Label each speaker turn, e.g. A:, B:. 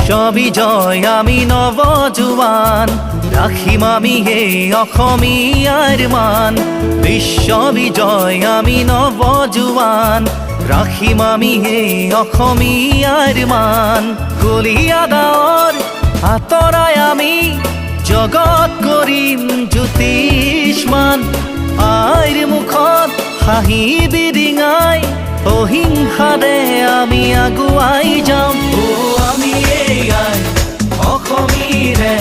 A: বিশ্ববিজয় আমি নৱজোৱান ৰাখিম আমি হে অসমীয়াৰ মান বিশ্ববিজয় আমি নৱজোৱান ৰাখিম আমি হে অসমীয়াৰ মান কলীয়া গাঁৱৰ আঁতৰাই আমি জগত কৰিম জ্যোতিষ্মান আইৰ মুখত হাঁহি বিৰিঙাই অহিংসাৰে আমি আগুৱাই যাম আমি এই অসমীৰে